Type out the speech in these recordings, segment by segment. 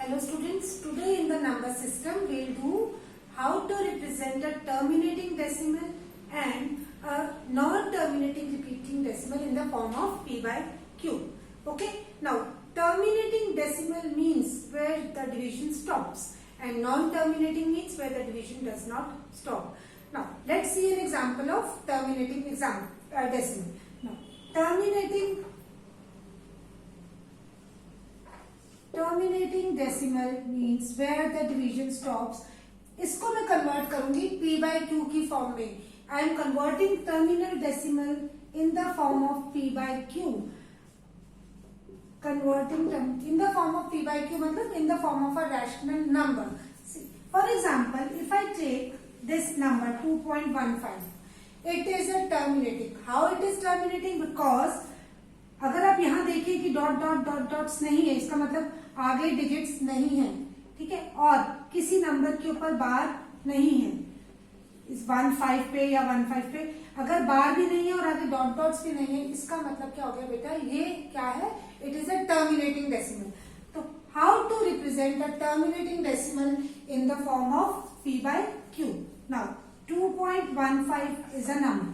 Hello students, today in the number system we will do how to represent a terminating decimal and a non-terminating repeating decimal in the form of p by q. Okay, now terminating decimal means where the division stops and non-terminating means where the division does not stop. Now let's see an example of terminating decimal. Now terminating decimal means where the division stops. इसको मैं convert करूंगी p by q की form में. I am converting terminal decimal in the form of p by q. Converting in the form of p by q मतलब in the form of a rational number. See, for example, if I take this number 2.15, it is a terminating. How it is terminating? Because अगर आप यहाँ देखिए कि dot dot dot dots नहीं है, इसका मतलब आगे डिजिट्स नहीं है, ठीक है, और किसी नंबर के ऊपर बार नहीं है, इस 15 पे या 15 पे अगर बार भी नहीं है और आगे डॉट डॉट्स भी नहीं है, इसका मतलब क्या हो गया बेटा, ये क्या है, it is a terminating decimal. तो how to represent a terminating decimal in the form of p by q. Now 2.15 is a number,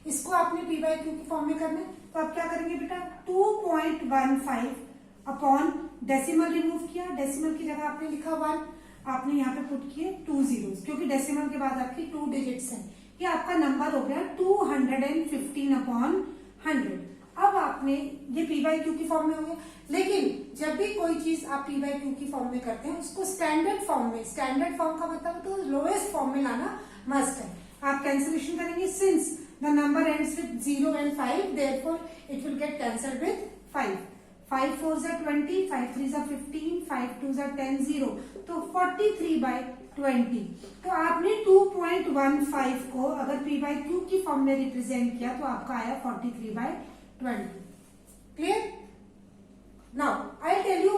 इसको आपने p by q की फॉर्म में करना है, तो आप क्या करेंगे बेटा, 2.15 अपॉन डेसिमल रिमूव किया, डेसिमल की जगह आपने लिखा 1, आपने यहाँ पे पुट किए 2 zeros, क्योंकि डेसिमल के बाद आपकी 2 डिजिट्स हैं, ये आपका नंबर हो गया 215 अपॉन 100. अब आपने ये p by q की फॉर्म में हो गया. लेकिन जब भी कोई चीज आप p by q की फॉर्म में करते हैं, उसको स्टैंडर्ड फॉर्म में, स्टैंडर्ड फॉर्म का मतलब तो लोएस्ट फॉर्म में लाना मस्ट है. आप कैंसिलेशन करेंगे, since the number ends with 0 and 5, therefore it will get cancelled with 5. 5 4s are 20, 5 3s are 15, 5 2s are 10, 0. तो 43 by 20. तो आपने 2.15 को अगर p by q की फॉर्म में रिप्रेजेंट किया तो आपका आया 43 by 20. Clear? Now I'll tell you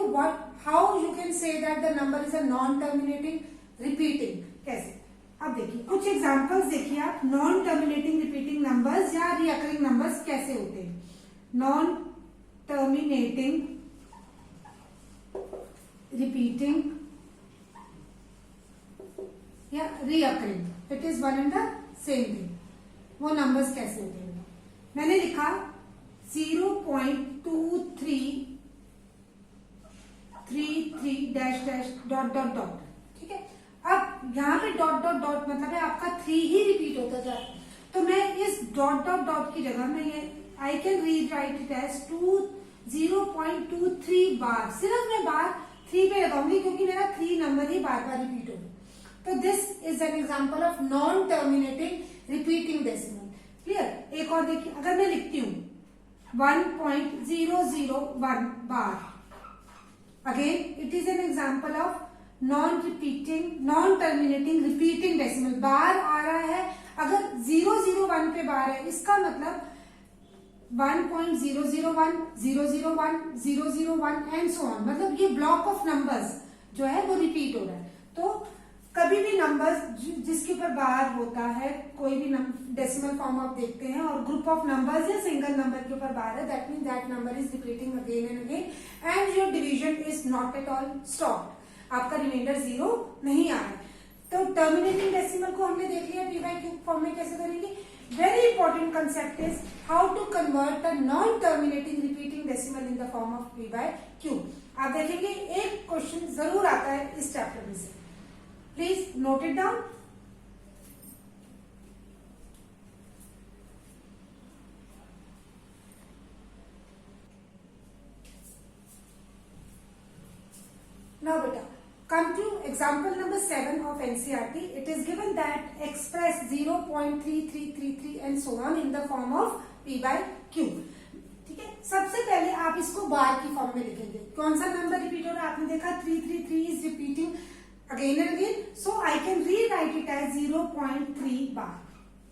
how you can say that the number is a non-terminating repeating. कैसे? अब देखिए कुछ एग्जांपल्स देखिए आप, नॉन टर्मिनेटिंग रिपीटिंग नंबर्स या रिकरिंग नंबर्स कैसे होते हैं. नॉन टर्मिनेटिंग रिपीटिंग या recurring, it is one and the same thing. वो नंबर्स कैसे होते हैं, मैंने लिखा 0.2333 dash dash dot dot dot, ठीक है. अब यहाँ पे डॉट डॉट डॉट मतलब है आपका 3 ही रिपीट होता जा रहा है, तो मैं इस डॉट डॉट डॉट की जगह में ये I can read write it as 0.23 bar. सिर्फ मैं बार 3 पे लगाऊंगी क्योंकि मेरा 3 नंबर ही बार बार रिपीट होगा. तो this is an example of non terminating repeating decimal. Clear? एक और देखिए, अगर मैं लिखती हूँ 1.001 bar, again it is an example of non terminating repeating decimal. Bar आ रहा है, अगर 001 पे बार है, इसका मतलब 1.001, 001, 001 एंड सो ऑन, मतलब ये ब्लॉक ऑफ नंबर्स जो है वो रिपीट हो रहा है. तो कभी भी नंबर्स जिसके ऊपर बार होता है, कोई भी डेसिमल फॉर्म आप देखते हैं और ग्रुप ऑफ नंबर्स या सिंगल नंबर के ऊपर बार है, that mean that number is repeating again and again and your division is not at all stopped. आपका रिमाइंडर 0 नहीं आ रहा है. तो टर्मिनेटिंग डेसिमल को हमने देख लिया, p by q फॉर्म में कैसे करेंगे. Very important concept is how to convert a non terminating repeating decimal in the form of p by q. आप देखेंगे एक क्वेश्चन जरूर आता है इस चैप्टर में से, please note it down. Now beta, come to example number 7 of NCERT. It is given that express 0.3333 and so on in the form of p by q. ठीक है, सबसे पहले आप इसको बार की फॉर्म में लिखेंगे. कौन सा नंबर रिपीट हो रहा है, आपने देखा 333 is repeating again and again, so I can rewrite it as 0.3 bar.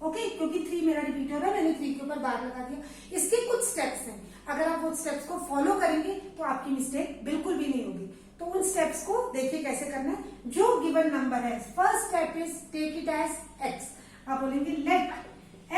Okay, क्योंकि 3 मेरा रिपीट हो रहा है, मैंने 3 के ऊपर बार लगा दिया. इसके कुछ स्टेप्स हैं, अगर आप वो स्टेप्स को फॉलो करेंगे तो आपकी मिस्टेक बिल्कुल भी नहीं होगी. तो उन स्टेप्स को देखिए कैसे करना है. जो गिवन नंबर है, first step is take it as x. आप बोलेंगे let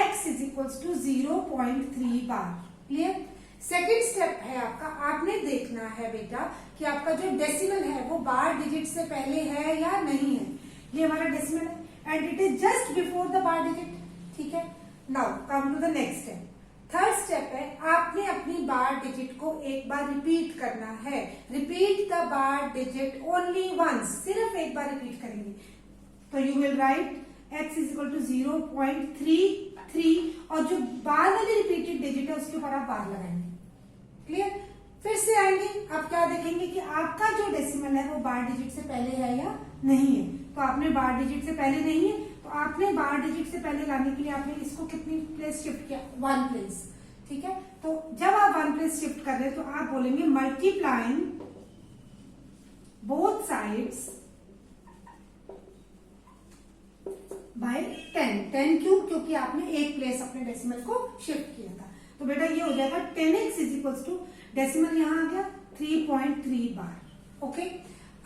x is equals to 0.3 bar. Clear? Second step है आपका, आपने देखना है बेटा कि आपका जो डेसिमल है वो बार डिजिट से पहले है या नहीं है। ये हमारा डेसिमल है and it is just before the bar digit, ठीक है। Now come to the next step. Third step है, आपने अपनी बार डिजिट को एक बार रिपीट करना है। Repeat the bar digit only once, सिर्फ एक बार रिपीट करेंगे। तो you will write x is equal to 0.33 और जो बाद वाली रिपीटेड डिजिट है उसके ऊपर आप बार लगाएंगे। क्लियर? फिर से आएंगे, आप क्या देखेंगे कि आपका जो डेसिमल है वो बार डिजिट से पहले है या नहीं है। तो आपने बार डिजिट से पहले नहीं है, तो आपने बार डिजिट से पहले लाने के लिए आपने इसको कितनी प्लेस शिफ्ट किया, 1 प्लेस, ठीक है। तो जब आप 1 प्लेस शिफ्ट कर रहे हैं तो आप बोलेंगे मल्टीप्लाइंग बोथ साइड्स बाय 10 क्यों? क्योंकि आपने एक प्लेस अपने डेसिमल को शिफ्ट किया था। तो बेटा ये हो जाएगा 10x is equal to decimal यहां आ गया 3.3 बार। ओके,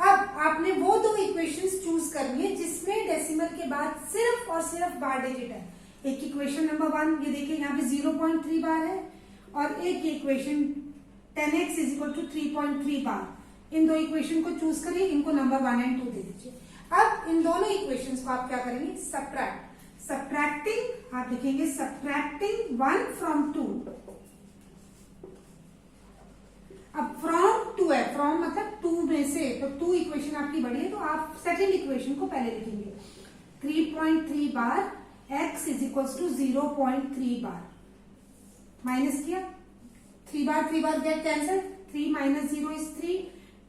अब आपने वो दो इक्वेशंस चूज करनी है जिसमें डेसिमल के बाद सिर्फ और सिर्फ बार डिजिट है। एक इक्वेशन नंबर 1, ये देखिए यहाँ पे 0.3 बार है, और एक equation 10x is equal to 3.3 bar. इन दो इक्वेशन को चूज करिए, इनको नंबर 1 एंड 2 दे दीजिए। अब इन दोनों इक्वेशंस को आप क्या करेंगे, सब्ट्रैक्टिंग, आप लिखेंगे सब्ट्रैक्टिंग 1 फ्रॉम 2। अब फ्रॉम 2 है, फ्रॉम मतलब 2 में से, तो 2 इक्वेशन आपकी बड़ी है तो आप सेकेंड इक्वेशन को पहले लिखेंगे। 3.3 bar x is equal to 0.3 bar, minus किया, 3 bar get cancel, 3 minus 0 is 3,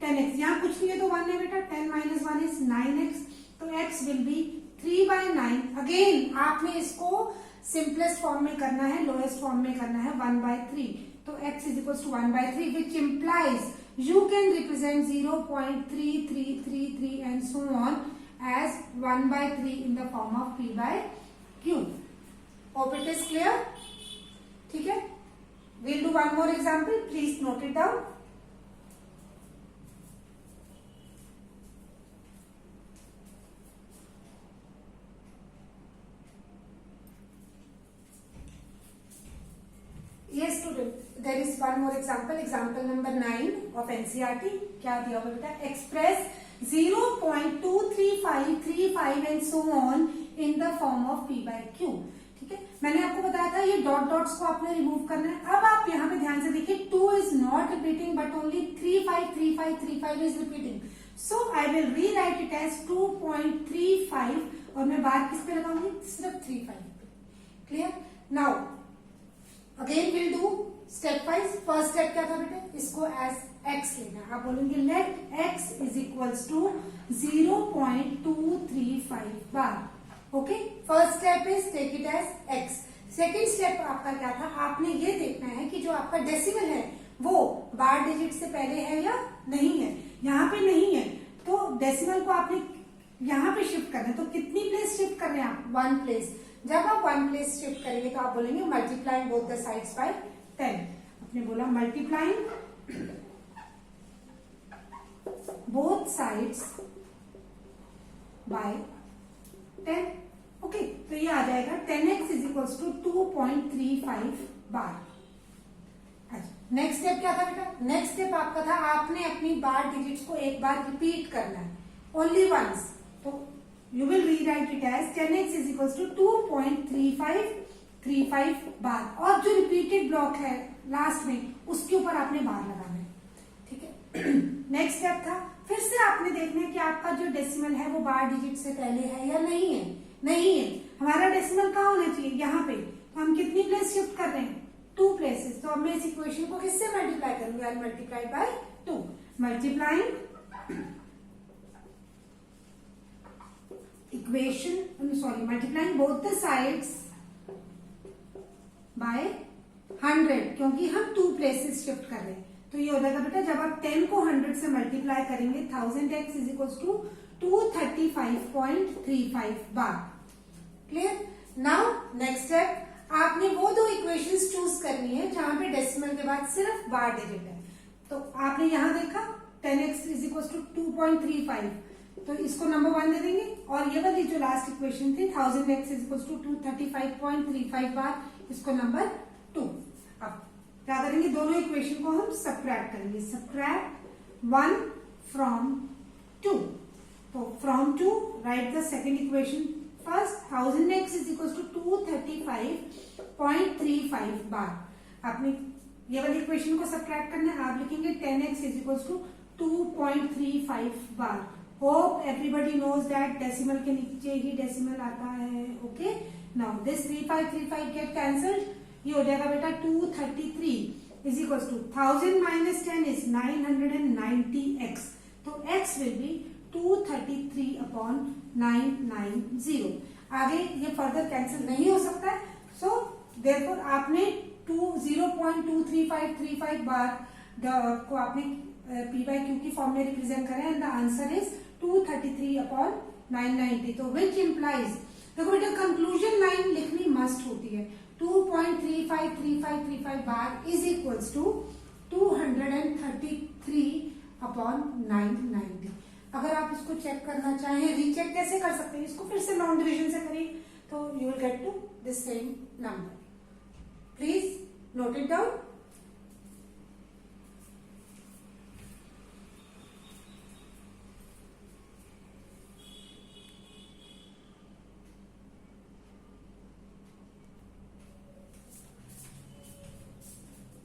10x, यहाँ कुछ नहीं है तो 1 है बेटा, 10 माइनस 1 इज 9x, तो x विल बी 3/9। अगेन आपने इसको सिंपलेस्ट फॉर्म में करना है, लोएस्ट फॉर्म में करना है, 1/3। तो x is equals to 1/3, which implies you can represent 0.3333 and so on as 1/3 in the form of p by q. Hope it is clear. ठीक है? We'll do one more example. Please note it down. Yes, student. There is one more example. Example number 9 of NCERT. क्या दिया हुआ बेटा? Express 0.23535 and so on in the form of p by q. ठीक है, मैंने आपको बताया था ये डॉट डॉट्स को आपने रिमूव करना है। अब आप यहाँ पे ध्यान से देखिए, 2 is not repeating but only 353535 is repeating. So I will rewrite it as 2.35 और मैं बार किस पे लगाऊंगी, सिर्फ 35 पे। Clear? Now again will do step wise. First step क्या था बेटे, इसको एज x लेना। आप बोलेंगे let x is equals to 0.235 bar. Okay, first step is take it as x। Second step आपका क्या था, आपने ये देखना है कि जो आपका डेसिमल है वो बार डिजिट से पहले है या नहीं है। यहाँ पे नहीं है तो डेसिमल को आपने यहाँ पे शिफ्ट करना है। तो कितनी प्लेस शिफ्ट कर रहे हैं आप, 1 प्लेस। जब आप 1 प्लेस शिफ्ट करेंगे तो आप बोलेंगे multiplying both the sides by 10। आपने बोला multiplying both sides by 10। Okay, तो ये आ जाएगा 10x is equals to 2.35 bar. Next step क्या था बेटा, नेक्स्ट स्टेप आपका था आपने अपनी बार डिजिट्स को एक बार रिपीट करना है, ओनली वंस। तो you will rewrite it as 10x is equals to 2.3535 बार, और जो रिपीटेड ब्लॉक है लास्ट में उसके ऊपर आपने बार लगाना है। ठीक है, नेक्स्ट स्टेप था फिर से आपने देखना है कि आपका जो डेसिमल है वो बार डिजिट से पहले है या नहीं है। नहीं है, हमारा डेसिमल कहाँ होना चाहिए, यहाँ पे। तो हम कितनी प्लेस शिफ्ट कर रहे हैं, 2 प्लेसेस। तो अब मैं इस इक्वेशन को किससे मल्टीप्लाई करूंगी, I multiply by 2। Multiplying multiplying both the sides by 100, क्योंकि हम 2 प्लेसेस शिफ्ट कर रहे हैं। तो ये हो जाएगा बेटा, जब आप 10 को 100 से मल्टीप्लाई करेंगे 1000x is equal to 235.35 bar. Clear? Now next step, आपने वो दो इक्वेशंस चूज करनी है जहां पे डेसिमल के बाद सिर्फ बार डिजिट है। तो आपने यहां देखा 10x इज इक्वल टू 2.35, तो इसको नंबर 1 दे देंगे, और ये वाली जो लास्ट इक्वेशन थी 1000x इज इक्वल टू 235.35 बार, इसको नंबर 2। अब क्या करेंगे, दोनों इक्वेशन को हम सब्ट्रैक्ट करेंगे, सब्ट्रैक्ट 1 फ्रॉम 2। तो from 2 write the second equation first, 1000x is equal to 235.35 bar. आपने ये वाली इक्वेशन को सब्ट्रैक्ट करना है, आप लिखेंगे 10x is equal to 2.35 bar. Hope everybody knows that decimal के नीचे ही डेसिमल आता है। Okay, now this 3535 get cancelled, ये हो जाएगा बेटा 233 is equal to 1000 minus 10 is 990x। तो x विल बी 233/990। आगे ये फर्दर कैंसिल नहीं हो सकता है, सो देयरफॉर आपने 0.23535 बार को आपने p by q की फॉर्म में रिप्रेजेंट करें एंड द आंसर इज 233/990। तो विच इंप्लाइज, देखो बेटा कंक्लूजन लाइन लिखनी मस्ट होती है, 2.353535 बार इज इक्वल्स टू 233/990। अगर आप इसको चेक करना चाहें, रीचेक कैसे कर सकते हैं, इसको फिर से लॉन्ग डिवीजन से करिए तो you will get to this same number. Please note it down.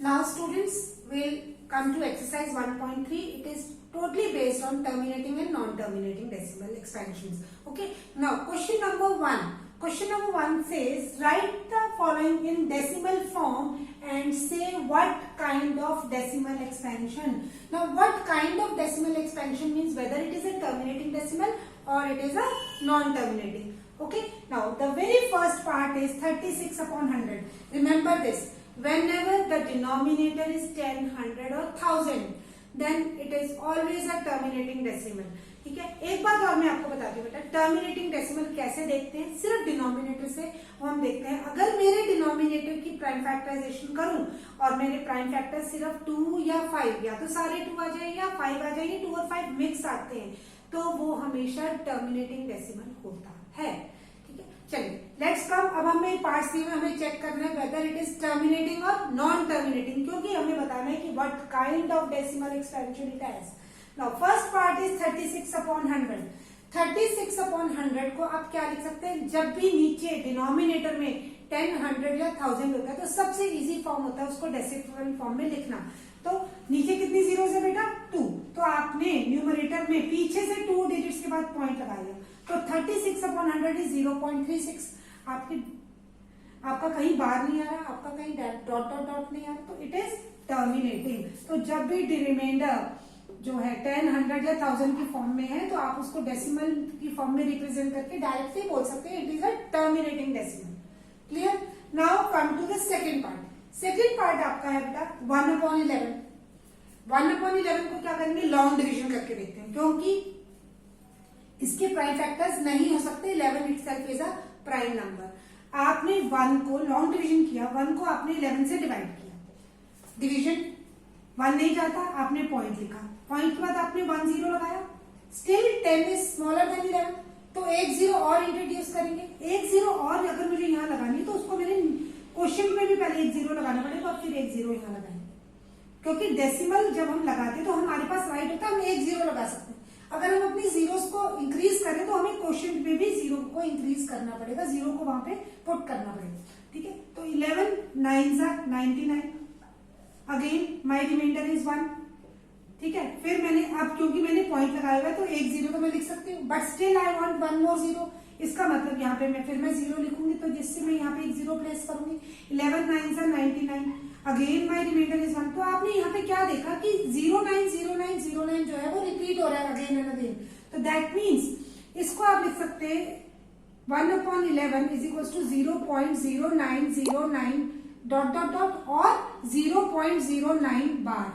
Now students will come to exercise 1.3. It is totally based on terminating and non-terminating decimal expansions. Okay. Now question number 1. Question number 1 says write the following in decimal form and say what kind of decimal expansion. Now what kind of decimal expansion means whether it is a terminating decimal or it is a non-terminating. Okay. Now the very first part is 36/100. Remember this. Whenever the denominator is 10, 100 or 1000, then it is always a terminating decimal. ठीक है, एक बात और मैं आपको बताती हूँ बेटा, टर्मिनेटिंग डेसिमल कैसे देखते हैं, सिर्फ डिनोमिनेटर से हम देखते हैं। अगर मेरे डिनोमिनेटर की प्राइम फैक्टराइजेशन करूं और मेरे प्राइम फैक्टर सिर्फ 2 या 5, या तो सारे 2 आ जाए या 5 आ जाएंगे, 2 और 5 मिक्स आते हैं, तो वो हमेशा टर्मिनेटिंग डेसिमल होता है। चलिए लेट्स कम, अब हमें पार्ट सी में हमें चेक करना है वेदर इट इज टर्मिनेटिंग और नॉन टर्मिनेटिंग, क्योंकि हमें बताना है कि what kind of decimal expansion it has. Now first part is 36/100। 36/100 को आप क्या लिख सकते हैं, जब भी न्यूमरेटर डिनोमिनेटर में 10, 100 या 1000 होता है तो सबसे इजी फॉर्म होता है उसको डेसिमल फॉर्म में लिखना। तो नीचे कितनी जीरोस है बेटा, 2, तो आपने न्यूमरेटर में पीछे से 2 डिजिट्स के बाद पॉइंट लगाया, तो 36/100 इज 0.36। आपका कहीं बार नहीं आ रहा, आपका कहीं डॉट डॉट डॉट नहीं आ रहा, तो इट इज टर्मिनेटिंग। तो जब भी रिमाइंडर जो है 10, 100 या 1000 की फॉर्म में है तो आप उसको डेसिमल की फॉर्म में रिप्रेजेंट करके डायरेक्टली बोल सकते हैं it is a terminating decimal. Clear. Now come to the second part. Second part आपका है बेटा 1/11। 1/11 को क्या करेंगे, लॉन्ग डिवीजन करके देखते हैं, क्योंकि इसके प्राइम फैक्टर्स नहीं हो सकते, 11 itself is a prime number. आपने 1 को लॉन्ग डिवीजन किया, 1 को आपने 11 से डिवाइड किया, डिवीजन 1 नहीं जाता, आपने पॉइंट लिखा, पॉइंट के बाद आपने 1 0 लगाया, स्टिल 10 इज स्मॉलर देन 11, तो एक 0 और इंट्रोड्यूस करेंगे। एक 0 और अगर मुझे यहाँ लगानी तो उसको मेरे क्वेश्चन में भी पहले एक 0 लगाना पड़ेगा और फिर एक 0 यहाँ लगाएंगे, क्योंकि डेसिमल जब हम लगाते तो हमारे पास राइट होता है, हम एक 0 लगा सकते हैं। अगर हम अपनी जीरोस को इंक्रीज करें तो हमें क्वेश्चन में भी 0 को इंक्रीज करना पड़ेगा, 0 को वहां पे पुट करना पड़ेगा। ठीक है, तो 11 9s are 99, again my remainder is 1। ठीक है, फिर मैंने अब क्योंकि मैंने पॉइंट लगाया हुआ है तो एक 0 तो मैं लिख सकती हूँ, but still I want 1 more 0। इसका मतलब यहाँ पे मैं 0 लिखूंगी, तो जिससे मैं यहाँ पे एक 0 प्लेस करूंगी। 11 9s are 99, again my remainder is 1। तो आपने यहाँ पे क्या देखा कि 090909 जो है वो रिपीट हो रहा है अगेन एंड अगेन, तो दैट मीन्स इसको आप लिख सकते हैं 1/11 is equal to 0.0909 dot dot dot और 0.09 बार।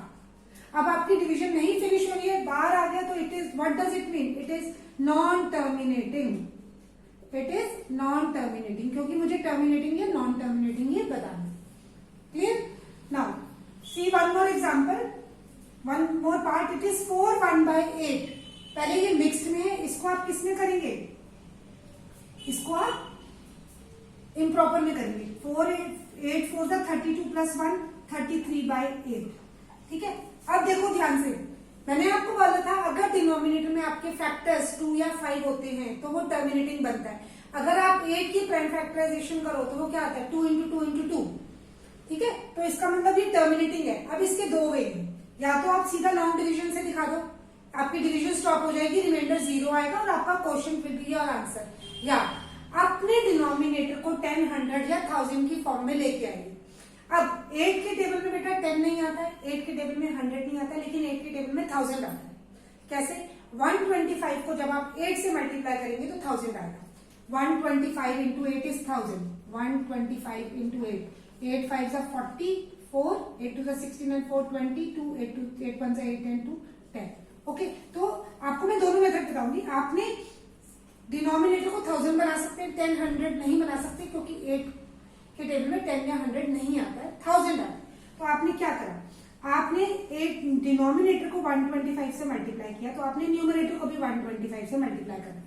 अब आपकी डिवीजन नहीं फिनिश हो रही है, बार आ गया, तो it is what does it mean, it is non terminating. It is non terminating, क्योंकि मुझे टर्मिनेटिंग या नॉन टर्मिनेटिंग ये बताना। Clear. Now see one more example, one more part, it is 4 1/8। पहले ये मिक्स्ड में है, इसको आप किस में करेंगे, इसको आप इम्प्रॉपर में करेंगे। 4 8 4 32 + 1 33/8। ठीक है, अब देखो ध्यान से, मैंने आपको बोला था अगर डिनोमिनेटर में आपके फैक्टर्स 2 या 5 होते हैं तो वो टर्मिनेटिंग बनता है। अगर आप 8 की प्राइम फैक्टराइजेशन करो तो वो क्या आता है 2 × 2 × 2। ठीक है, तो इसका मतलब ये टर्मिनेटिंग है। अब इसके दो वे हैं, या तो आप सीधा लॉन्ग डिवीजन से दिखा दो, आपकी डिवीजन स्टॉप हो जाएगी, रिमाइंडर 0 आएगा और आपका क्वेश्चन फिर भी और आंसर, या अपने डिनोमिनेटर को 10, 100 या 1000 की फॉर्म में लेके आएंगे। अब 8 के टेबल में बेटा 10 नहीं आता है, 8 के टेबल में 100 नहीं आता है, लेकिन 8 के टेबल में 1000 आता है। कैसे? 125 को जब आप 8 से मल्टीप्लाई करेंगे तो 1000 आएगा। 125 into 8 is 1000. 125 into 8. 8 5s are 40, 4, 8 2s are 16 and 4 22, 8 1s are 8 and 2 10. Okay, तो आपको मैं दोनों मेथड बताऊंगी। आपने डिनोमिनेटर को 1000 बना सकते हैं, 10, 100 नहीं बना सकते क्योंकि 8 के टेबल में 10 या 100 नहीं आता है, 1000 आता है। तो आपने क्या करा, आपने एक डिनोमिनेटर को 125 से मल्टीप्लाई किया, तो आपने न्यूमरेटर को भी 125 से मल्टीप्लाई करना है।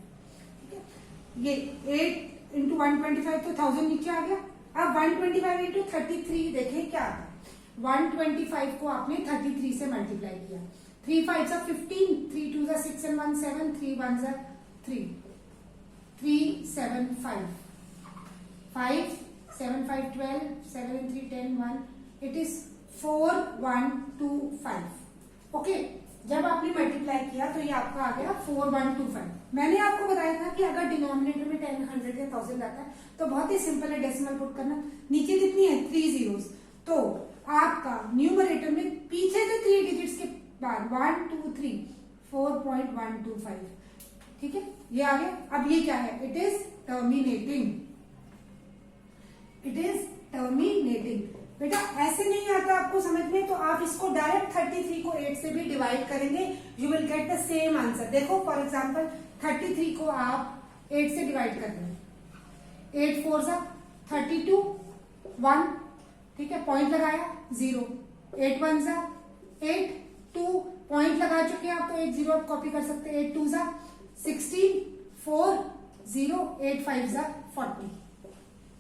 ये 8 into 125 तो 1000 नीचे आ गया। अब 125 into 33 देखें क्या आता है। 125 को आपने 33 से मल्टीप्लाई किया, 3 5s are 15, 3 2s are 6 and 1 7, 3 1s are 3, 3 7 5, 5 7 5 12, 7 and 3 10 1, it is 4 1 2 5। Okay, जब आपने मल्टीप्लाई किया तो ये आपका आ गया 4125। मैंने आपको बताया था कि अगर डिनोमिनेटर में 10, 100 या 1000 आता है तो बहुत ही सिंपल है डेसिमल पुट करना। नीचे कितनी है 3 zeros, तो आपका न्यूमरेटर में पीछे से 3 डिजिट्स के बाद 1 2 3 4.125। ठीक है, ये आ गया। अब ये क्या है, it is terminating, it is terminating. बेटा ऐसे नहीं आता आपको समझ में, तो आप इसको डायरेक्ट 33 को 8 से भी डिवाइड करेंगे, you will get the same answer. देखो फॉर एग्जांपल 33 को आप 8 से डिवाइड कर देंगे, 8 4 जा 32, 1, ठीक है, पॉइंट लगाया 0, 8 1 जा 8, 2 पॉइंट लगा चुके हैं आप, तो 8 0 आप कॉपी कर सकते हैं, 8 2 जा 16, 4 0, 8 5 जा 40।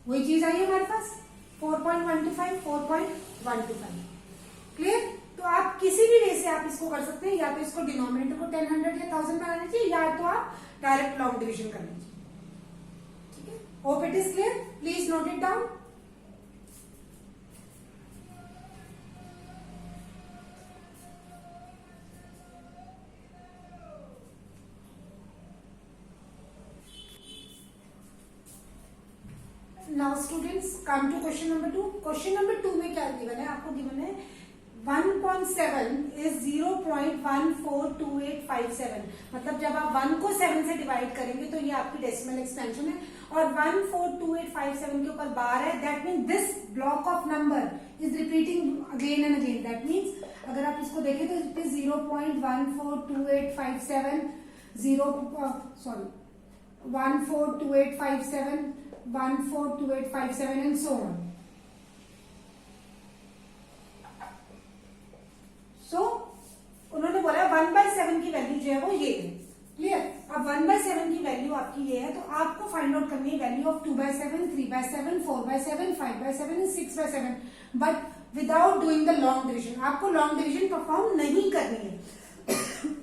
वही चीज आई हमारे पास 4.125, 4.125। क्लियर? तो आप किसी भी वे से आप इसको कर सकते हैं, या तो इसको डिनोमिनेटर को 10, 100 या 1000 बना लीजिए, या तो आप डायरेक्ट लॉन्ग डिवीजन कर लीजिए। ठीक है, hope it is clear, please note it down. Now students come to question number 2। Question number 2 में क्या गिवन है, आपको गिवन है 1.7 is 0.142857। मतलब जब आप 1 को 7 से डिवाइड करेंगे तो ये आपकी डेसिमल एक्सपेंशन है, और 142857 के ऊपर बार है, that means this block of number is repeating again and again. That means अगर आप इसको देखें तो it is 0.142857, 142857, 142857 and so on. So उन्होंने बोला 1/7 की वैल्यू जो है वो ये है। क्लियर? अब 1/7 की वैल्यू आपकी ये है, तो आपको फाइंड आउट करनी है value of 2/7, 3/7, 4/7, 5/7 and 6/7, but without doing the long division. आपको लॉन्ग डिवीजन परफॉर्म नहीं करनी है।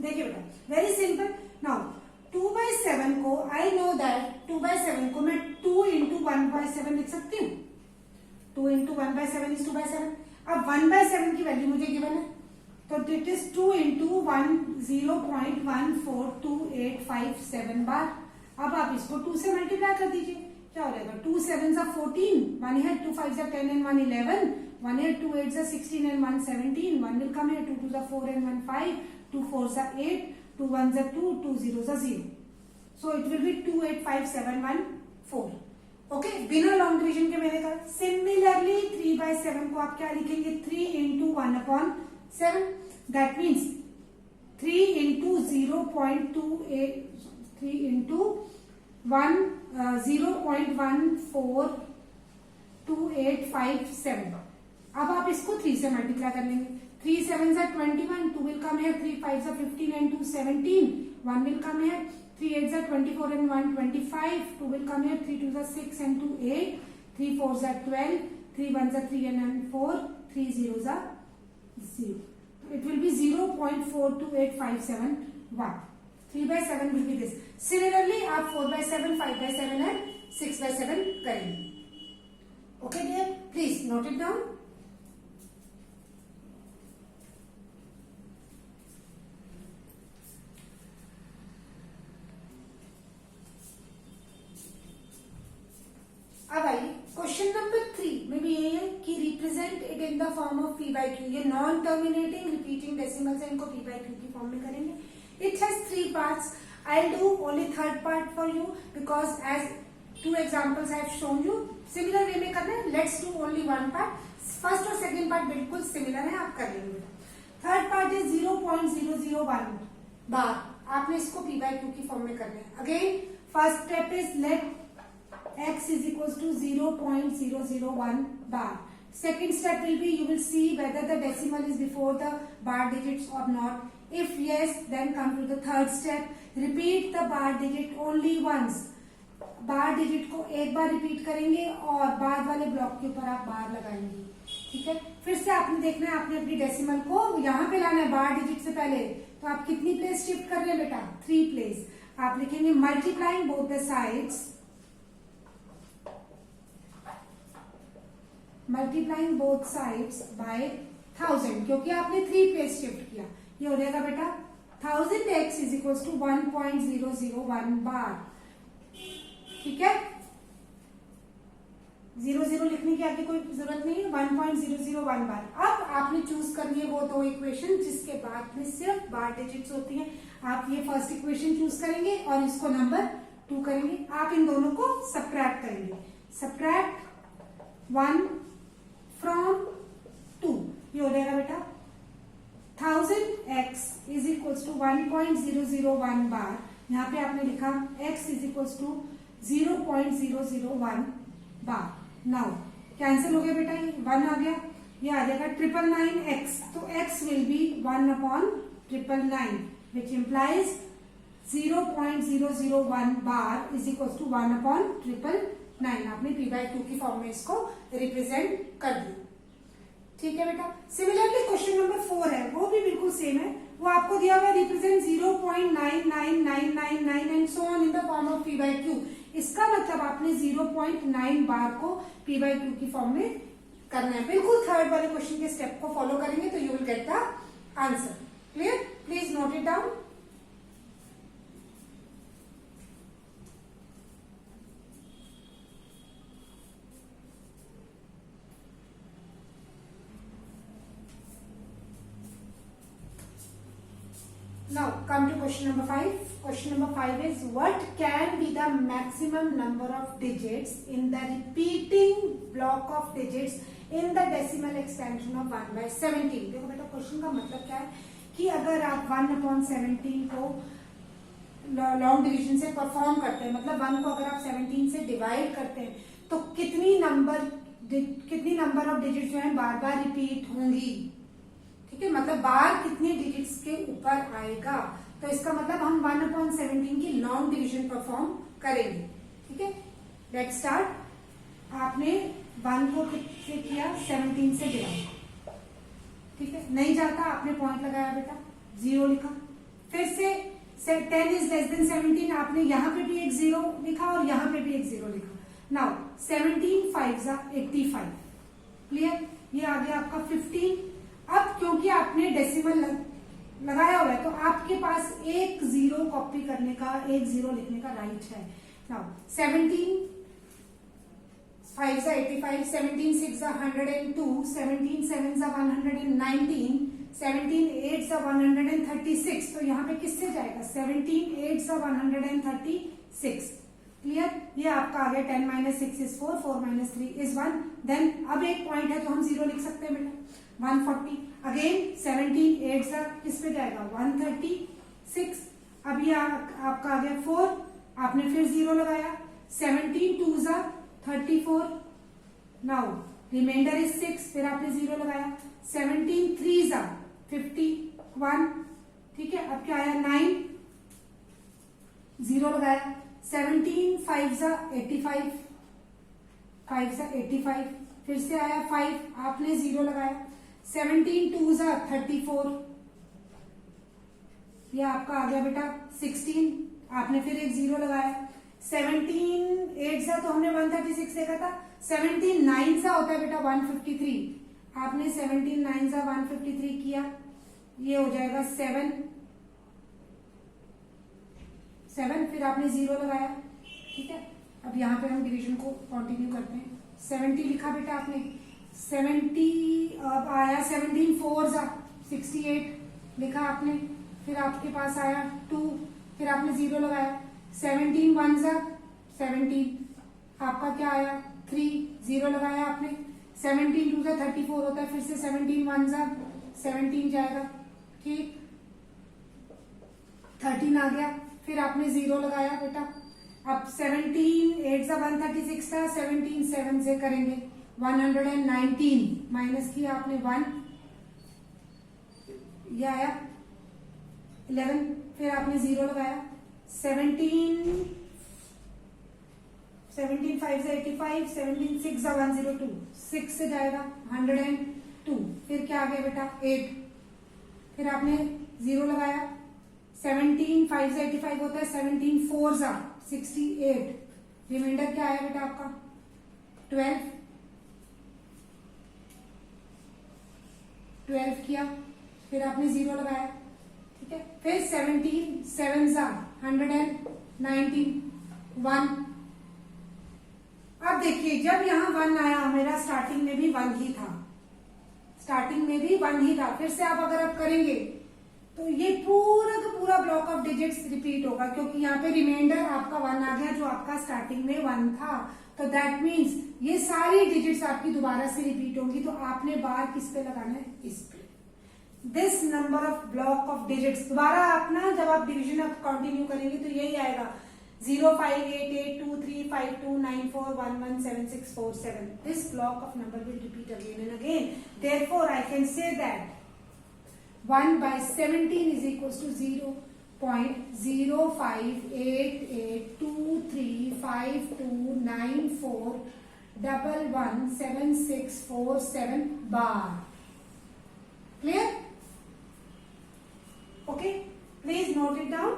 देखिए बेटा, वेरी सिंपल। नाउ 2/7 को आई नो दैट 2/7 को मैं 2 into 1/7 लिख सकती हूँ। 2 into 1/7 is 2/7। अब 1/7 की वैल्यू मुझे गिवन है, तो इट इज 2 into 0.142857 बार। अब आप इसको 2 से मल्टीप्लाई कर दीजिए, क्या हो जाएगा 2 7s are 14, 1 here, 2 5s are 10 and 1 11, 1 here, 2 8s are 16 and 1 17, 1 will come here, 2 2s are 4 and 1 5, 2 4s are 8, 2 1s are 2, 2 0s are 0. So it will be 285714। Okay, बिना लॉन्ग डिवीजन के मैंने कहा। सिमिलरली 3/7 को आप क्या लिखेंगे, 3 into 1/7, that means 3 into 0.28, 3 into 0.142857। अब आप इसको 3 से मल्टीप्लाई कर लेंगे, 3 7s are 21, 2 will come here, 3 5s are 15 and 2 17, 1 will come here, 3 8s are 24 and 1 25, 2 will come here, 3 2s are 6 and 2 8, 3 4s are 12, 3 1s are 3 and 4, 3 zeros are 0. It will be 0.428571. 3/7 will be this. Similarly, आप 4/7, 5/7 and 6/7 करेंगे. Okay dear, please note it down. अब आइए question number 3 में भी यही है कि represent it in the form of p by q. ये नॉन टर्मिनेटिंग रिपीटिंग डेसिमल्स है, इनको p by q की फॉर्म में करेंगे. It has 3 parts. I'll do only third part for you because as 2 examples I have shown you. Similar way में करना है. Let's do only one part. First और second part बिल्कुल similar है, आप कर लेंगे. Third part is 0.001 bar. आपने इसको p by q की फॉर्म में करना है. Again first step is let x is equals to 0.001 bar. Second step will be you will see whether the decimal is before the bar digits or not. If yes, then come to the third step. Repeat the bar digit only once. Bar digit को एक बार repeat करेंगे और बाद वाले block के ऊपर आप बार लगाएंगे. ठीक है. फिर से आपने देखना है, आपने अपनी डेसिमल को यहाँ पे लाना है बार डिजिट से पहले. तो आप कितनी प्लेस शिफ्ट कर रहे हैं बेटा? 3 प्लेस. आप लिखेंगे multiplying both the sides, multiplying both sides bye 1000, क्योंकि आपने 3 प्लेस शिफ्ट किया. ये हो जाएगा बेटा 1000x इज इक्वल टू 1.001 बार. ठीक है. 00 लिखने की आगे कोई जरूरत नहीं है. 1.001 बार. अब आपने चूज करनी है वो 2 इक्वेशन जिसके बाद में सिर्फ बार डिजिट्स होती हैं. आप ये फर्स्ट इक्वेशन चूज करेंगे और इसको नंबर 2 करेंगे. आप इन दोनों को सब्ट्रैक्ट करेंगे. Subtract 1 from 2. ये हो जाएगा बेटा 1000x इज इक्वल्स टू 1.001 बार. यहाँ पे आपने लिखा x is equals to 0.001 bar. Now cancel हो गया बेटा, ये 1 आ गया. ये आ जाएगा 999x. तो x will be 1/999 which implies 0.001 bar is equals to 1/999. आपने p by q की फॉर्म में इसको रिप्रेजेंट कर दिया. ठीक है बेटा. सिमिलरली क्वेश्चन नंबर 4 है, वो भी बिल्कुल सेम है. वो आपको दिया हुआ represent 0.99999 and so on in the form of p by q. इसका मतलब आपने 0.9 बार को p by q की फॉर्म में करना है. बिल्कुल थर्ड वाले क्वेश्चन के स्टेप को फॉलो करेंगे तो you will get the answer. Clear? Please note it down. Now come to question number 5. Question number 5 is what can be the maximum number of digits in the repeating block of digits in the decimal extension of 1/17. देखो बेटा question का मतलब क्या है कि अगर आप 1/17 को लॉन्ग डिवीजन से परफॉर्म करते हैं, मतलब 1 को अगर आप 17 से डिवाइड करते हैं तो कितनी नंबर ऑफ डिजिट जो है बार बार रिपीट होंगी. ठीक है. मतलब बार कितने डिजिट्स के ऊपर आएगा. तो इसका मतलब हम 1/17 की लॉन्ग डिवीजन परफॉर्म करेंगे. ठीक है. Let's start. आपने 1 को कितने किया? 17 से डिवाइड. ठीक है. नहीं जाता, आपने पॉइंट लगाया बेटा, 0 लिखा. फिर से 10 इज लेस देन 17. आपने यहाँ पे भी एक 0 लिखा और यहाँ पे भी एक 0 लिखा. नाउ 17 5 85. क्लियर? ये आ गया आपका 15. अब क्योंकि आपने डेसिमल लगाया हुआ है तो आपके पास एक 0 कॉपी करने का, एक 0 लिखने का राइट है. नाउ 17 5 85, 17 6 102, 17 7 119, 17 8 136. तो यहाँ पे किससे जाएगा? 17 8 136. क्लियर? ये आपका आ गया 10 - 6 is 4, 4 - 3 is 1. देन अब एक पॉइंट है तो हम 0 लिख सकते हैं बेटा. 140. अगेन 17 8 किस पे जाएगा? 136. अब ये आपका आ गया 4. आपने फिर 0 लगाया. 17 2 34. Now remainder is 6. फिर आपने 0 लगाया. 17 3 51. ठीक है. अब क्या आया? 9. 0 लगाया. 17 5 85. 5 85. फिर से आया 5. आपने 0 लगाया. 17 2 जा 34, ये आपका आ गया बेटा 16, आपने फिर एक 0 लगाया। 17 8 जा तो हमने 136 देखा था, 17 9 जा होता है बेटा 153, आपने 17 9 जा 153 किया, ये हो जाएगा 7, फिर आपने 0 लगाया। ठीक है, अब यहाँ पे हम डिवीजन को कंटिन्यू करते हैं। 70 लिखा बेटा आपने, 70 अब आया 17 4 जा 68 लिखा आपने, फिर आपके पास आया 2, फिर आपने 0 लगाया। 17 1 जा 17, आपका क्या आया 3, 0 लगाया आपने। 17 2 जा 34 होता है, फिर से 17 1 जा 17 जाएगा। ठीक, 13 आ गया, फिर आपने 0 लगाया बेटा। अब 17 8 जा 136 था, 17 7 से करेंगे 119, माइनस किया आपने 1, ये आया 11, फिर आपने 0 लगाया। 17 5 से 85, 17 6 जा 102, 6 से जाएगा 102, फिर क्या आ गया बेटा 8, फिर आपने 0 लगाया। 17 5 से 85 होता है, 17 4 जा 68, रिमाइंडर क्या आया बेटा आपका 12 किया, फिर आपने 0 लगाया। ठीक है, फिर 17 7 जा 119 1। अब देखिए जब यहाँ 1 आया, मेरा स्टार्टिंग में भी 1 ही था, फिर से आप अगर आप करेंगे तो ये पूरा का पूरा ब्लॉक ऑफ डिजिट्स रिपीट होगा, क्योंकि यहाँ पे रिमाइंडर आपका 1 आ गया जो आपका स्टार्टिंग में 1 था, तो दैट मीन्स ये सारी डिजिट्स आपकी दोबारा से रिपीट होंगी। तो आपने बार किस पे लगाना है, इस पे। This number of block of digits दोबारा आप ना जब आप डिवीजन आप कंटिन्यू करेंगे तो यही आएगा 0 5 8 8 2 3 5 2 9 4 1 1 7 6 4 7। This block of number will repeat again and again. Therefore, I can say that 1 by 17 is equals to 0.0588235294117647 bar. Clear? Okay, please note it down.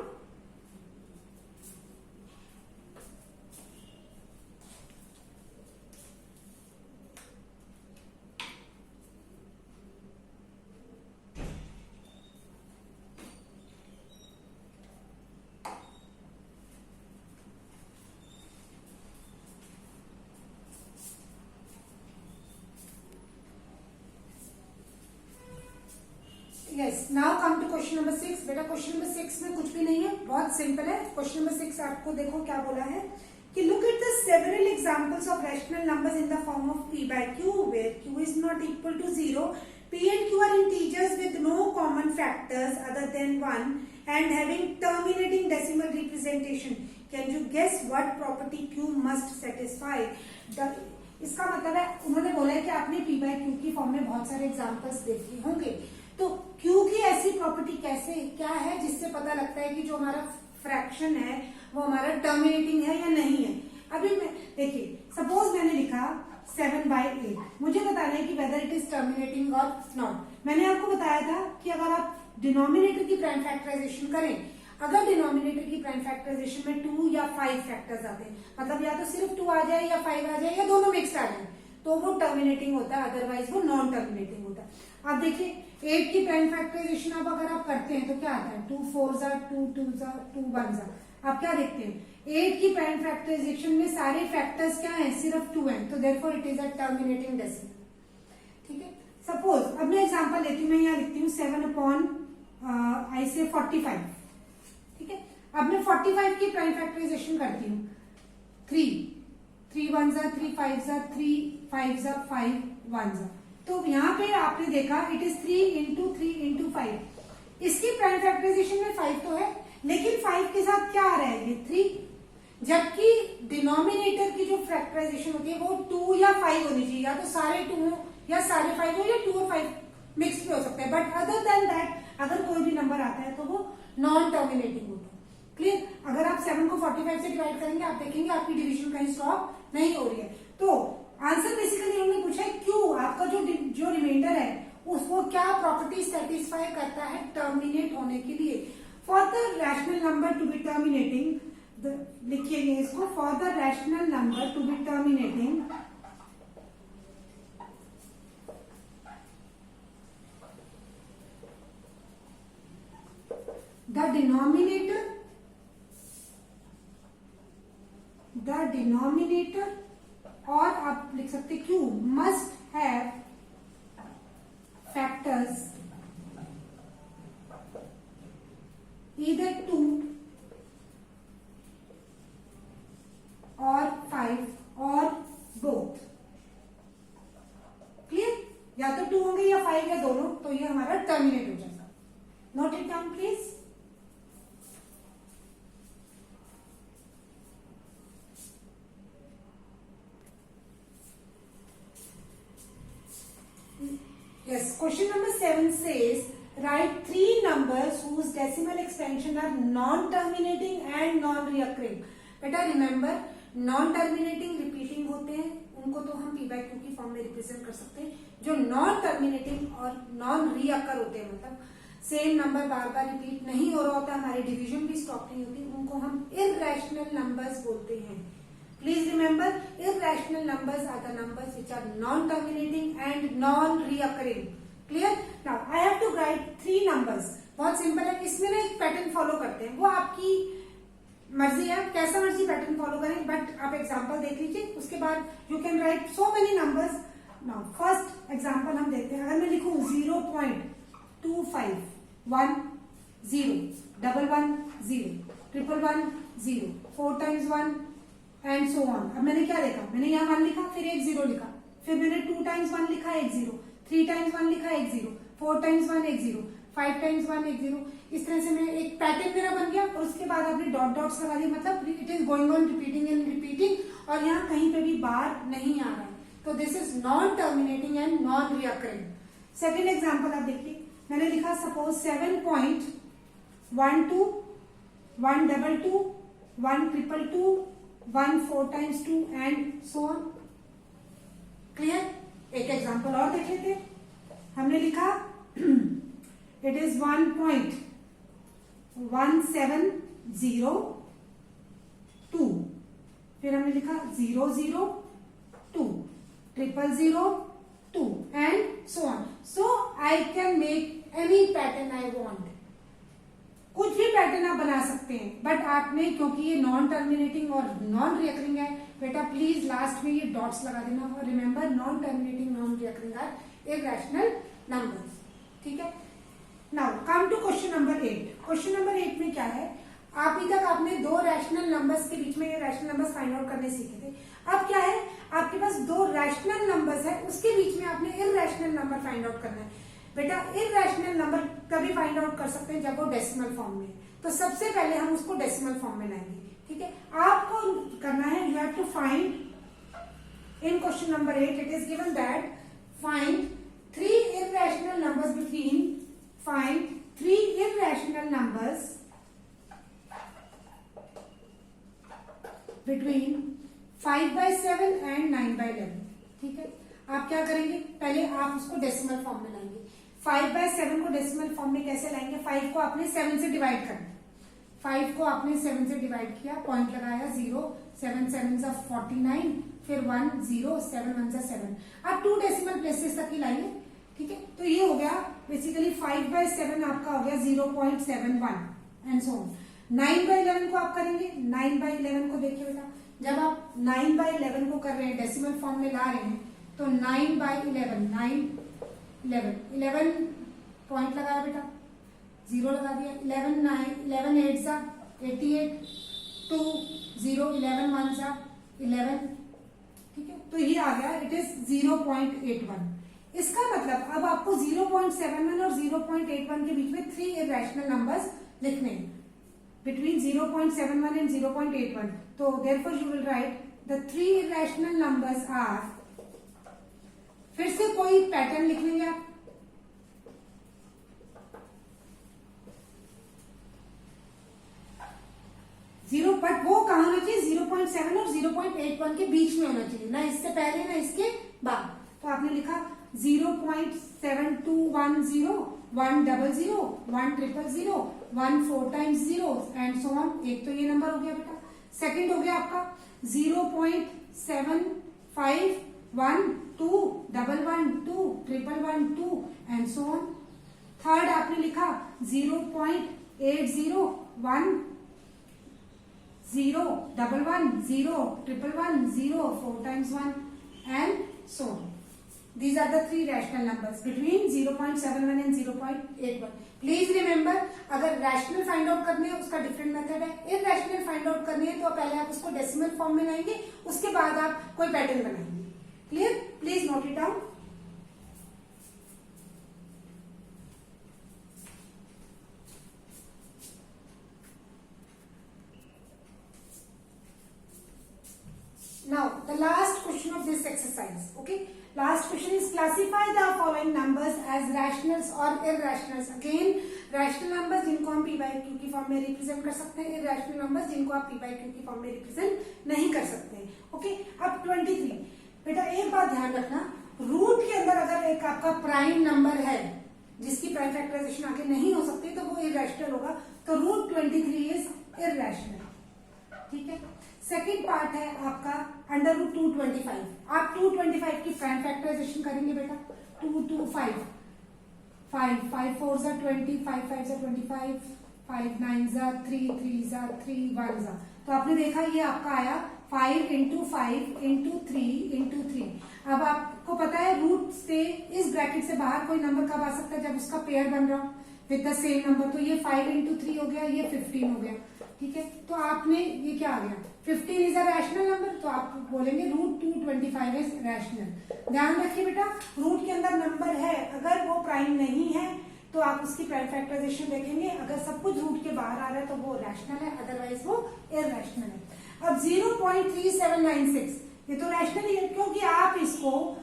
Yes, now come to question number 6. बेटा question number 6 में कुछ भी नहीं है, बहुत simple है। Question number 6 आपको देखो क्या बोला है कि look at the several examples of rational numbers in the form of p by q where q is not equal to 0. p and q are integers with no common factors other than 1 and having terminating decimal representation. Can you guess what property q must satisfy? इसका मतलब है उन्होंने बोला है कि आपने p by q की form में बहुत सारे एग्जाम्पल्स देखे होंगे, तो Q की ऐसी प्रॉपर्टी कैसे क्या है जिससे पता लगता है कि जो हमारा फ्रैक्शन है वो हमारा टर्मिनेटिंग है या नहीं है। अभी मैं देखिए, सपोज मैंने लिखा 7/8, मुझे बताना है कि वेदर इट इज टर्मिनेटिंग और नॉट। मैंने आपको बताया था कि अगर आप डिनोमिनेटर की प्राइम फैक्टराइजेशन करें, अगर डिनोमिनेटर की प्राइम फैक्टराइजेशन में 2 या 5 फैक्टर्स आते हैं, मतलब या तो सिर्फ 2 आ जाए या 5 आ जाए या दोनों मिक्स आ जाए, तो वो टर्मिनेटिंग होता है, अदरवाइज वो नॉन टर्मिनेटिंग होता है। अब देखिए 8 की प्राइम फैक्टराइजेशन अब अगर आप करते हैं तो क्या आता है 2 4 जा 2 2 जा 2 1 जा। आप क्या देखते हैं 8 की प्राइम फैक्टराइजेशन में सारे फैक्टर्स क्या हैं, सिर्फ 2 हैं, तो therefore it is a terminating decimal. ठीक है, सपोज अब मैं एग्जांपल लेती हूँ, मैं यहाँ लिखती हूँ 7/45। ठीक है, अब मैं 45 की प्राइम फैक्टराइजेशन करती हूँ 3 1 जा 3 5 जा 3 5 जा 5 1 जा, तो यहाँ पे आपने देखा इट इज 3 into 3 into 5। इसकी प्राइम फैक्टराइजेशन में 5 तो है, लेकिन 5 के साथ क्या आ रहा है ये 3, जबकि डिनोमिनेटर की जो फैक्टराइजेशन होती है वो 2 या 5 होनी चाहिए, या तो सारे 2 हो या सारे 5 हो या 2 और 5 मिक्स भी हो सकता है, बट अदर देन दैट अगर कोई भी नंबर आता है तो वो नॉन टर्मिनेटिंग होता है। क्लियर? अगर आप 7 को 45 से डिवाइड करेंगे आप देखेंगे आपकी डिवीजन कहीं स्टॉप नहीं हो रही है। तो आंसर बेसिकली उन्होंने पूछा है क्यों आपका जो रिमाइंडर है उसको क्या प्रॉपर्टी सेटिस्फाई करता है टर्मिनेट होने के लिए। For the rational number to be terminating, लिखिएगा इसको, for the rational number to be terminating the denominator और आप लिख सकते Q must have factors either 2 or 5 or both। Clear? या तो 2 होंगे या 5 या दोनों, तो ये हमारा टर्मिनेट हो जाएगा। Note it down please. Yes, question number 7 says write 3 numbers whose decimal extension are non-terminating and non-reoccurring। बेटा रिमेंबर, non-terminating रिपीटिंग होते हैं, उनको तो हम p by q की फॉर्म में रिप्रेजेंट कर सकते हैं। जो non-terminating और non-reoccur होते हैं, मतलब सेम नंबर बार बार रिपीट नहीं हो रहा होता, हमारी डिवीजन भी स्टॉप नहीं होती, उनको हम irrational numbers बोलते हैं। Please remember, irrational numbers are the numbers which are non-terminating and non-reoccurring। Clear? Now I have to write 3 numbers। बहुत सिंपल है, इसमें ना एक पैटर्न फॉलो करते हैं, वो आपकी मर्जी है, कैसा मर्जी पैटर्न फॉलो करें, बट आप एग्जांपल देख लीजिए, उसके बाद you can right so many numbers. Now first example हम देखते हैं। अगर मैं लिखूं 0.25 1 0 1 1 0 1 1 0 4 times 1 एंड सो ऑन। अब मैंने क्या देखा, मैंने यहाँ 1 लिखा, फिर एक 0 लिखा, फिर मैंने 2 times 1 लिखा, एक 0, 3 times 1 लिखा, एक 0, 4 times 1 एक 0, 5 times 1 एक 0। इस तरह से मैं एक पैटर्न मेरा बन गया, और उसके बाद आपने डॉट डॉट्स लगा दिए, मतलब it is going on repeating and repeating, और यहाँ कहीं पे भी बार नहीं आ रहा है, तो this is non terminating and non recurring. Second example आप देखिए, मैंने लिखा suppose 7.12 1 2 1 2 1 4 times 2 and so on. Clear? एक एग्जांपल और देख लेते हैं। हमने लिखा इट इज 1.1702, फिर हमने लिखा 0 0 2 0 0 2 and so on. So I can make any pattern I want, कुछ भी पैटर्न आप बना सकते हैं, बट आपने, क्योंकि ये नॉन टर्मिनेटिंग और नॉन रिअकरिंग है, बेटा प्लीज लास्ट में ये डॉट्स लगा देना, और remember non terminating non recurring are irrational numbers. ठीक है? Now come to question number 8। Question number 8 में क्या है, अभी तक आपने 2 रैशनल नंबर्स के बीच में रैशनल नंबर्स फाइंड आउट करने सीखे थे। अब क्या है, आपके पास 2 रैशनल नंबर्स है, उसके बीच में आपने इरैशनल नंबर फाइंड आउट करना है। बेटा इरैशनल नंबर तभी फाइंड आउट कर सकते हैं जब वो डेसिमल फॉर्म में है, तो सबसे पहले हम उसको डेसिमल फॉर्म में लाएंगे। ठीक है? आपको करना है, you have to find in question number 8 it is given that find 3 irrational numbers between, find 3 irrational numbers between 5/7 and 9/11। ठीक है? आप क्या करेंगे, पहले आप उसको डेसिमल फॉर्म में लाएंगे। 5/7 को डेसिमल फॉर्म में कैसे लाएंगे, 5 को आपने 7 से डिवाइड करना, 5 को आपने 7 से डिवाइड किया, पॉइंट लगाया 0, 7 7 49, फिर 1 0, 7 1 7। आप 2 डेसिमल प्लेसेस तक ही लाइए। ठीक है? तो ये हो गया बेसिकली 5/7 आपका हो गया 0.71 एंड सो ऑन। 9/11 को आप करेंगे, 9/11 को देखिए बेटा, जब आप 9/11 को कर रहे हैं, डेसिमल फॉर्म में ला रहे हैं, तो 9/11 11 पॉइंट लगाया बेटा, 0 लगा दिया, 11 8 सा 88, 2 0 11 1 सा 11। ठीक है? तो ये आ गया, इट इज 0.81। इसका मतलब अब आपको 0.71 और 0.81 के बीच में 3 irrational numbers लिखने हैं, between 0.71 and 0.81। तो therefore you will write the 3 irrational numbers are, फिर से कोई पैटर्न लिख लेंगे आप, बट वो कहाँ होना चाहिए, 0.7 और 0.81 के बीच में होना चाहिए, ना इससे पहले ना इसके बाद। तो आपने लिखा 0.7210, 100, 1000, 1 4 times 0 एंड सो ऑन। एक तो ये नंबर हो गया बेटा। सेकंड हो गया आपका 0.7512, 112, 111, एंड सो ऑन। थर्ड आपने लिखा 0.80, 1 0 11 0 111 0 4 times 1 and so on. These are the three rational numbers between 0.71 and 0.81. Please remember, अगर रैशनल फाइंड आउट करने है उसका डिफरेंट मेथड है, इरैशनल फाइंड आउट करनी है तो पहले आप उसको डेसिमल फॉर्म में लाएंगे, उसके बाद आप कोई पैटर्न बनाएंगे। Clear? Please note it down. Now, the last question of this exercise, okay? Last question is classify the following numbers as rationals or irrationals. Again, rational numbers जिनको हम p by q की form में represent कर सकते हैं, irrational numbers जिनको आप p by q की फॉर्म में रिप्रेजेंट नहीं कर सकते हैं। ओके, अब 23। बेटा एक बात ध्यान रखना, रूट के अंदर अगर एक आपका प्राइम नंबर है जिसकी प्राइम फैक्टराइजेशन आगे नहीं हो सकती तो वो irrational होगा, तो रूट 23 इज irrational। ठीक है। सेकेंड पार्ट है आपका अंडर रूट 225। आप 225 की प्राइम फैक्टराइजेशन करेंगे बेटा, 225, 5 5 4 जा 20, 5 5 जा 25, 5 9 जा 3, 3 जा 3, 1 जा, तो आपने देखा ये आपका आया 5 इंटू 5 इंटू 3 इंटू 3। अब आपको पता है रूट से इस ब्रैकेट से बाहर कोई नंबर कब आ सकता है, जब उसका पेयर बन रहा हो विद द सेम नंबर। तो ये 5 इंटू 3 हो गया, ये 15 हो गया। ठीक है, तो आपने ये क्या आ गया, 15 इज अ रैशनल नंबर, तो आप बोलेंगे रूट 225 इज रैशनल। ध्यान रखिए बेटा, रूट के अंदर नंबर है, अगर वो प्राइम नहीं है तो आप उसकी प्राइम फैक्टराइजेशन देखेंगे, अगर सब कुछ रूट के बाहर आ रहा है तो वो रैशनल है, अदरवाइज वो इररैशनल है। अब 0.3796 ये तो रैशनल ही है, क्योंकि आप इसको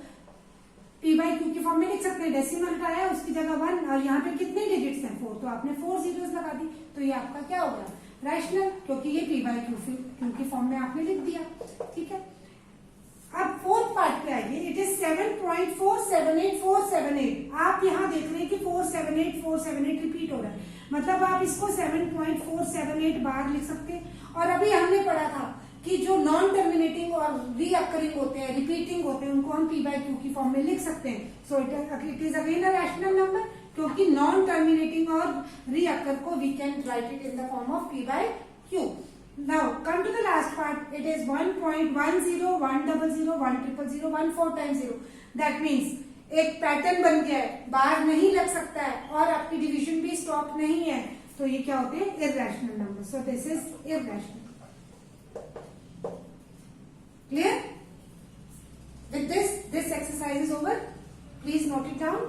p by q की फॉर्म में लिख सकते हैं। डेसिमल हटाया उसकी जगह 1 और यहाँ पे कितने डिजिट्स हैं 4, तो आपने 4 zeros लगा दी, तो ये आपका क्या हो गया, रैशनल, क्योंकि ये p by q की फॉर्म में आपने लिख दिया। ठीक है, अब फोर्थ पार्ट पे आइए, इट इज 7.478478। आप यहाँ देख रहे हैं कि 478 रिपीट हो रहा है, मतलब आप इसको 7.478 बार लिख सकते हैं। और अभी हमने पढ़ा था कि जो नॉन टर्मिनेटिंग और रीअकरिंग होते हैं, रिपीटिंग होते हैं, उनको हम p by q की फॉर्म में लिख सकते हैं। So it is again a rational number, क्योंकि नॉन टर्मिनेटिंग और रीअकर को we can write it in the form of p by q। Now come to the last part, it is 1.10 100 100 1000 1 4 times 0। That means एक pattern बन गया है, बाहर नहीं लग सकता है और आपकी डिवीजन भी स्टॉप नहीं है, तो ये क्या होते हैं, irrational number. So this is irrational. Clear? With this exercise is over. Please note it down.